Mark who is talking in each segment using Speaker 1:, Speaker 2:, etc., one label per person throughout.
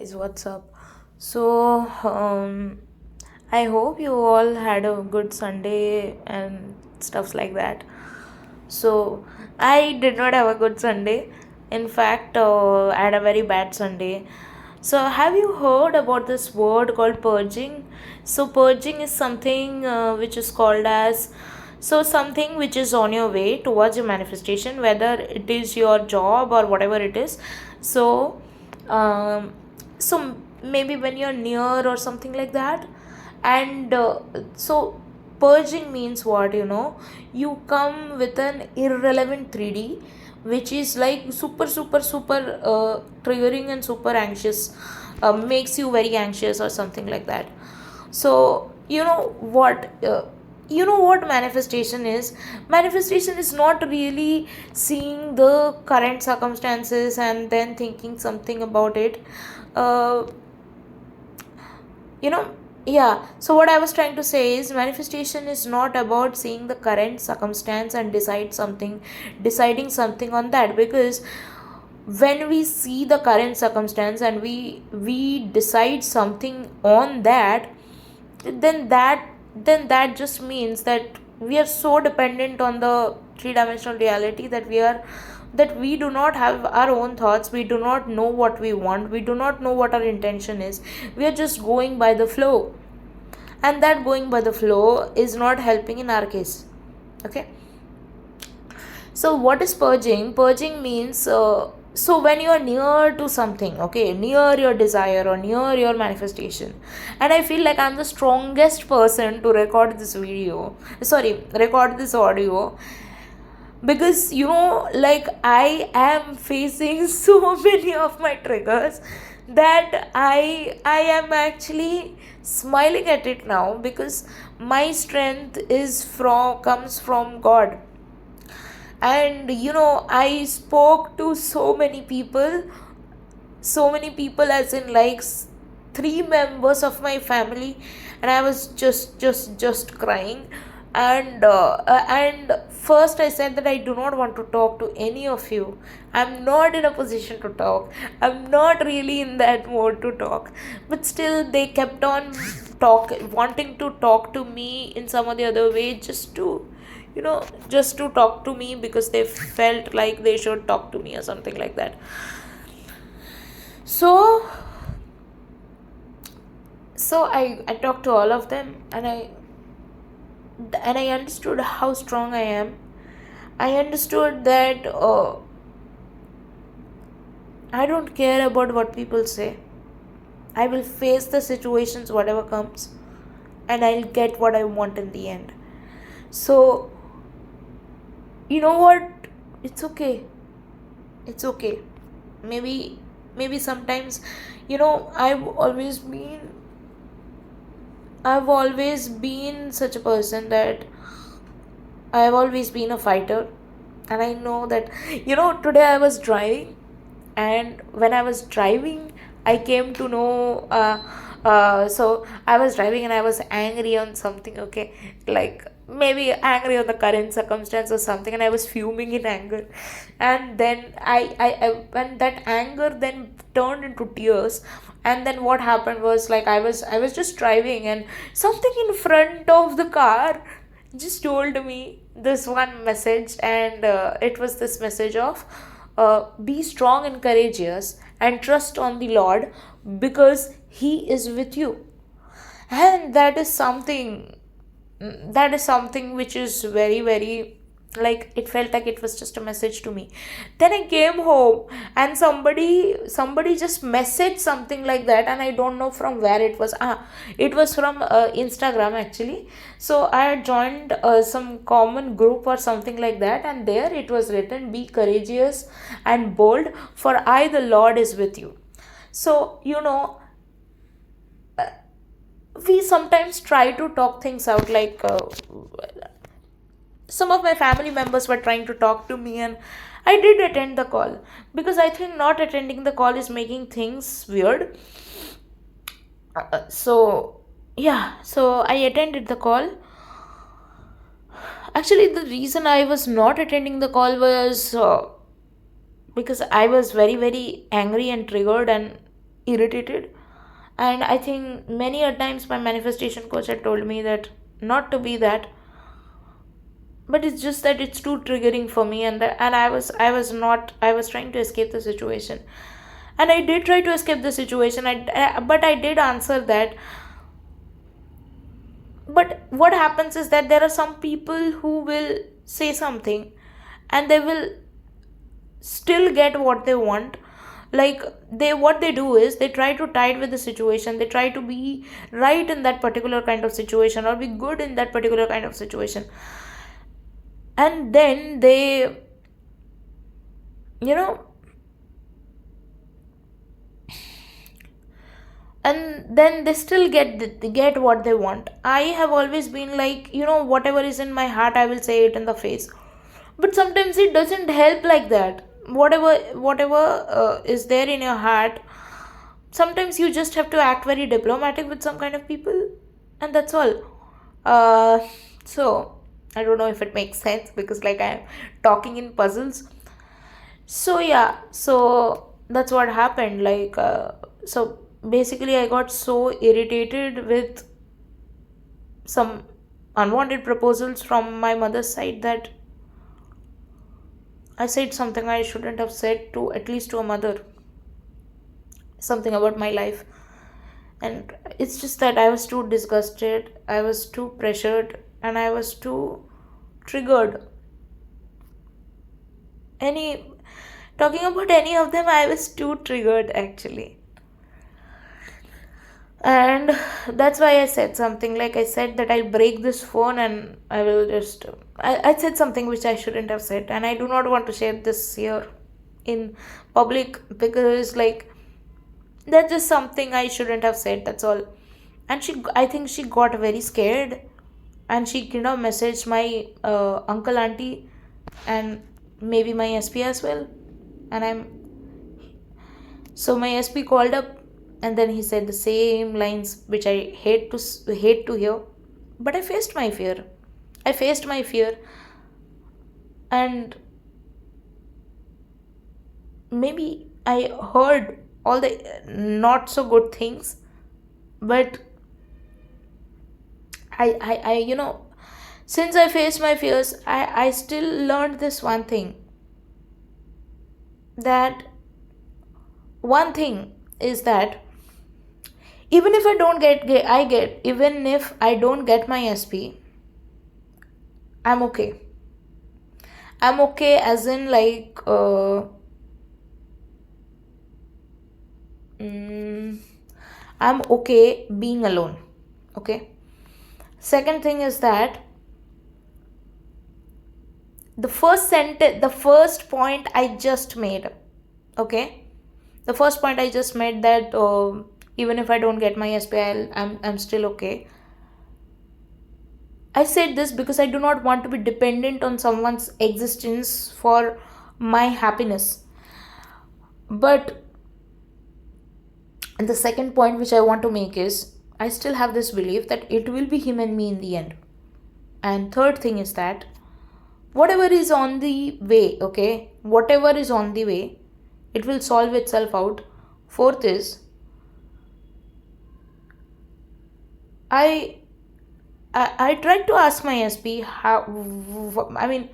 Speaker 1: Is what's up? So, I hope you all had a good Sunday and stuffs like that. So, I did not have a good Sunday. In fact, I had a very bad Sunday. So, have you heard about this word called purging? So, purging is something which is called as something which is on your way towards your manifestation, whether it is your job or whatever it is. So, um, maybe when you're near or something like that, and purging means what, you come with an irrelevant 3D which is like super super super triggering and super anxious, makes you very anxious or something like that. So you know what manifestation is. Manifestation is not really seeing the current circumstances and then thinking something about it. uh, you know yeah, so what I was trying to say is manifestation is not about seeing the current circumstance and deciding something on that, because when we see the current circumstance and we decide something on that, then that just means that we are so dependent on the three dimensional reality that we do not have our own thoughts, we do not know what we want, we do not know what our intention is. We are just going by the flow, and that going by the flow is not helping in our case. Okay, so what is purging? Purging means, so when you are near to something, okay, near your desire or near your manifestation, and I feel like I'm the strongest person to record this video, sorry, record this audio, because like I am facing so many of my triggers that I am actually smiling at it now, because my strength is from comes from God. And I spoke to so many people, as in like three members of my family, and I was just crying. And first I said that I do not want to talk to any of you. I'm not in a position to talk. I'm not really in that mode to talk. But still they kept on wanting to talk to me in some or the other way, just to talk to me, because they felt like they should talk to me or something like that. So so I talked to all of them, and I understood how strong I am. I understood that I don't care about what people say. I will face the situations, whatever comes, and I'll get what I want in the end. So, you know what? It's okay. It's okay. Maybe sometimes, I've always been such a person that I've always been a fighter. And I know that, today I was driving, and when I was driving, I came to know. So I was driving and I was angry on something, okay, like maybe angry on the current circumstance or something, and I was fuming in anger. And then when that anger then turned into tears. And then what happened was, like, I was just driving, and something in front of the car just told me this one message. And it was this message of, be strong and courageous and trust on the Lord, because he is with you. And that is something which is very very, like, it felt like it was just a message to me. Then I came home, and somebody just messaged something like that, and I don't know from where it was. It was from Instagram, actually. So I had joined some common group or something like that, and there it was written, be courageous and bold, for I, the Lord, is with you. So we sometimes try to talk things out, like, some of my family members were trying to talk to me, and I did attend the call, because I think not attending the call is making things weird. So yeah, so I attended the call. Actually, the reason I was not attending the call was because I was very very angry and triggered, and irritated. And I think many a times my manifestation coach had told me that not to be that, but it's just that it's too triggering for me, and I was not, I was trying to escape the situation, and I did try to escape the situation. But I did answer that. But what happens is that there are some people who will say something, and they will still get what they want. Like, they, what they do is they try to tide with the situation, they try to be right in that particular kind of situation, or be good in that particular kind of situation, and then they, you know and then they still get what they want. I have always been like, whatever is in my heart, I will say it in the face. But sometimes it doesn't help like that. Whatever is there in your heart, sometimes you just have to act very diplomatic with some kind of people, and that's all. uh so I don't know if it makes sense, because like I'm talking in puzzles. So yeah, so that's what happened. So basically I got so irritated with some unwanted proposals from my mother's side that I said something I shouldn't have said, to at least to a mother, something about my life. And it's just that I was too disgusted, I was too pressured, and I was too triggered. Any Talking about any of them, I was too triggered actually. And that's why I said something, like I said that I'll break this phone and I will just, I said something which I shouldn't have said, and I do not want to share this here in public, because like that's just something I shouldn't have said, that's all. And I think she got very scared, and she messaged my uncle, auntie, and maybe my SP as well. And I'm So my SP called up, and then he said the same lines which I hate to hear. But I faced my fear. I faced my fear, and maybe I heard all the not so good things, but I since I faced my fears, I still learned this one thing, that one thing is that even if I don't even if I don't get my SP, I'm okay. I'm okay, as in like, mm, I'm okay being alone. Okay. Second thing is that the first point I just made. Okay. The first point I just made, that even if I don't get my SP, I'm still okay. I said this because I do not want to be dependent on someone's existence for my happiness. But the second point which I want to make is, I still have this belief that it will be him and me in the end. And third thing is that whatever is on the way, okay, whatever is on the way, it will solve itself out. Fourth is, I I tried to ask my SP how, I mean,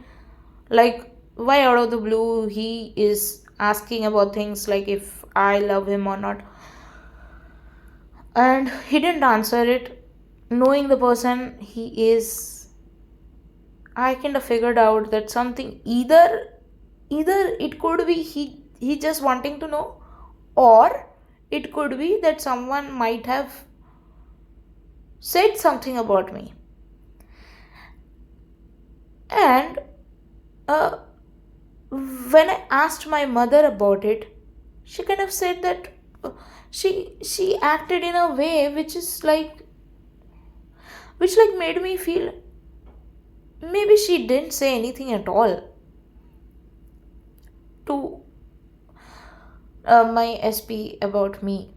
Speaker 1: like, why out of the blue he is asking about things like if I love him or not. And he didn't answer it. Knowing the person he is, I kind of figured out that something, either it could be he just wanting to know, or it could be that someone might have said something about me. And uh, when I asked my mother about it, she kind of said that she acted in a way which made me feel maybe she didn't say anything at all to my SP about me.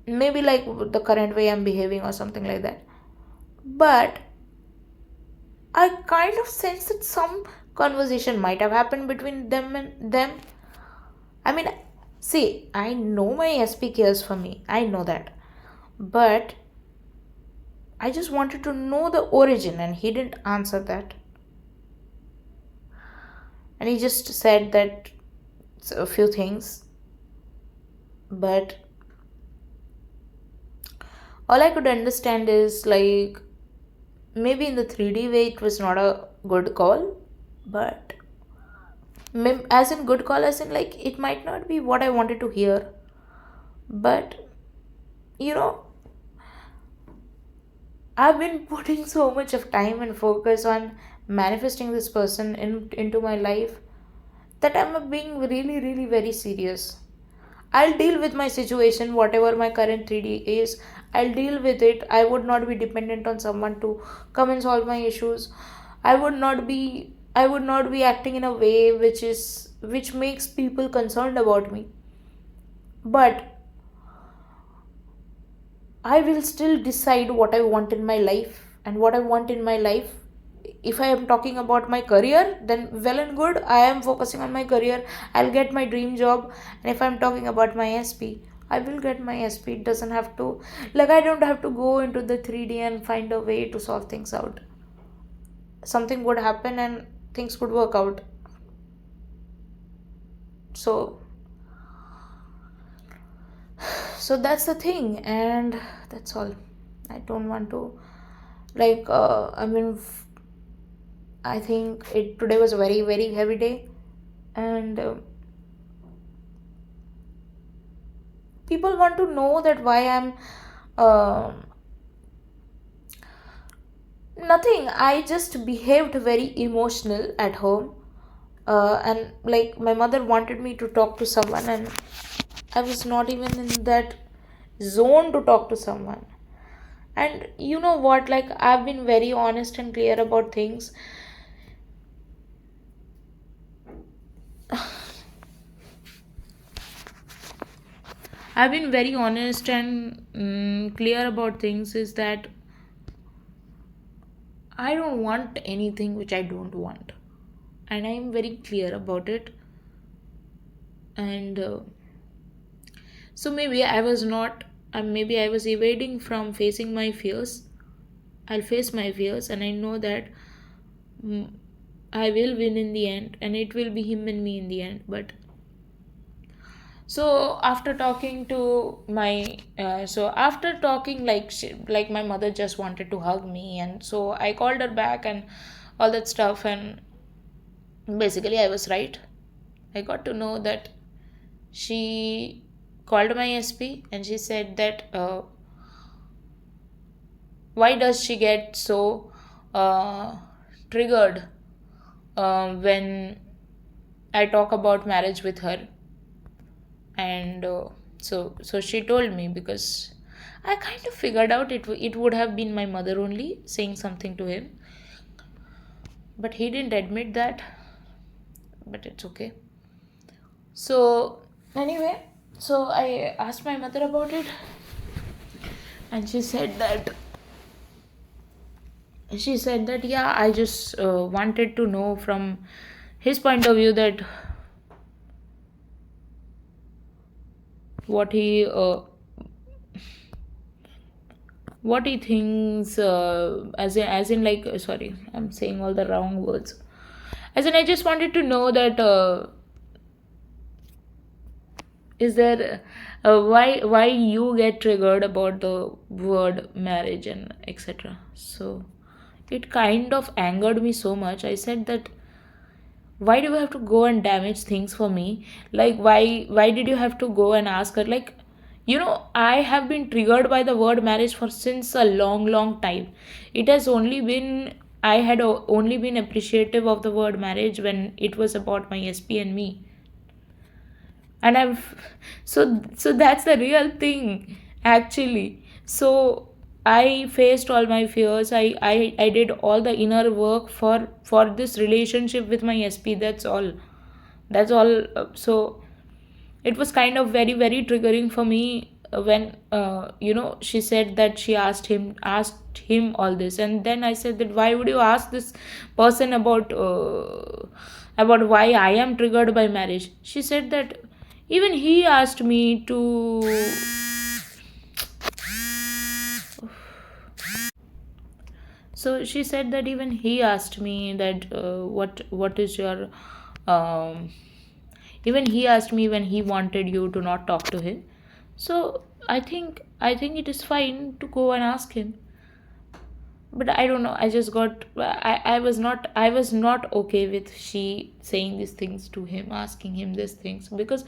Speaker 1: Maybe like the current way I'm behaving or something like that. But I kind of sense that some conversation might have happened between them and them. I mean, See, I know my SP cares for me. I know that. But I just wanted to know the origin, and he didn't answer that. And he just said that a few things. But all I could understand is like maybe in the 3D way it was not a good call, but as in good call, as in like it might not be what I wanted to hear. But you know, I've been putting so much of time and focus on manifesting this person into my life that I'm being really, really very serious. I'll deal with my situation, whatever my current 3D is. I'll deal with it. I would not be dependent on someone to come and solve my issues. I would not be acting in a way which makes people concerned about me. But I will still decide what I want in my life, and what I want in my life. If I am talking about my career, then well and good. I am focusing on my career. I'll get my dream job. And if I'm talking about my SP, I will get my SP. It doesn't have to, like, I don't have to go into the 3D and find a way to solve things out. Something would happen and things would work out. So, so that's the thing, and that's all. I don't want to, like, I think it today was a very very heavy day, and people want to know that why I'm uh, nothing. I just behaved very emotional at home, and like my mother wanted me to talk to someone, and I was not even in that zone to talk to someone. And you know what? Like I've been very honest and clear about things. I've been very honest and clear about things. Is that I don't want anything which I don't want, and I'm very clear about it. And so maybe I was not, maybe I was evading from facing my fears. I'll face my fears, and I know that mm, I will win in the end, and it will be him and me in the end. But so after talking to my, so after talking, like like my mother just wanted to hug me, and so I called her back and all that stuff, and basically I was right. I got to know that she called my SP and she said that why does she get so uh, triggered when I talk about marriage with her. And so she told me, because I kind of figured out it would have been my mother only saying something to him, but he didn't admit that. But it's okay. So anyway, so I asked my mother about it, and she said that yeah, I just wanted to know from his point of view that what he what he thinks, as in like, sorry, I'm saying all the wrong words. As in, I just wanted to know that is there why you get triggered about the word marriage and etc. So it kind of angered me so much. I said that why do you have to go and damage things for me? Like why did you have to go and ask her? Like, I have been triggered by the word marriage for since a long long time. It has only been I had only been appreciative of the word marriage when it was about my SP and me. And so that's the real thing, actually. So I faced all my fears. I did all the inner work for this relationship with my SP. That's all. So it was kind of very very triggering for me when she said that she asked him all this. And then I said that why would you ask this person about why I am triggered by marriage. She said that Even he asked me to. So she said that even he asked me that what is your um, even he asked me when he wanted you to not talk to him. So I think it is fine to go and ask him. But I don't know, I just got I was not okay with she saying these things to him, asking him these things, because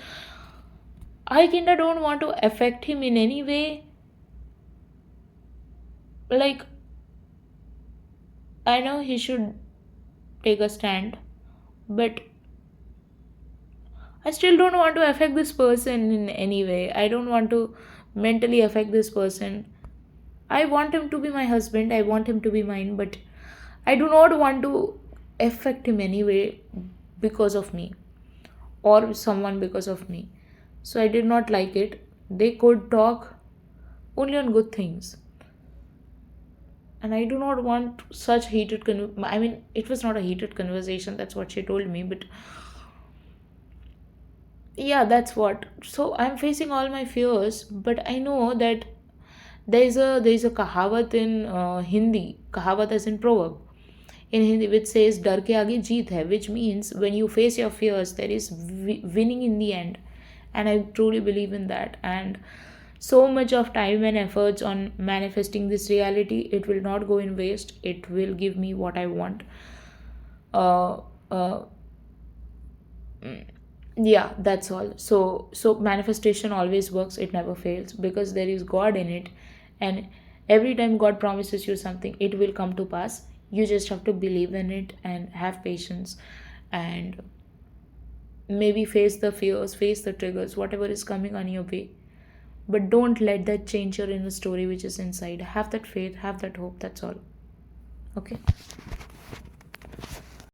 Speaker 1: I kinda don't want to affect him in any way. Like, I know he should take a stand, but I still don't want to affect this person in any way. I don't want to mentally affect this person. I want him to be my husband, I want him to be mine, but I do not want to affect him anyway because of me, or someone because of me. So I did not like it. They could talk only on good things. And I do not want such I mean, it was not a heated conversation, that's what she told me, but yeah, that's what. So I'm facing all my fears, but I know that there is a kahawat in Hindi. Kahawat as in proverb in Hindi, which says "डर के आगे जीत है," which means when you face your fears, there is winning in the end, and I truly believe in that. And so much of time and efforts on manifesting this reality, it will not go in waste. It will give me what I want. Uh, uh, yeah, that's all. So manifestation always works, it never fails, because there is God in it. And every time God promises you something, it will come to pass. You just have to believe in it and have patience, and maybe face the fears, face the triggers, whatever is coming on your way. But don't let that change your inner story which is inside. Have that faith, have that hope, that's all. Okay.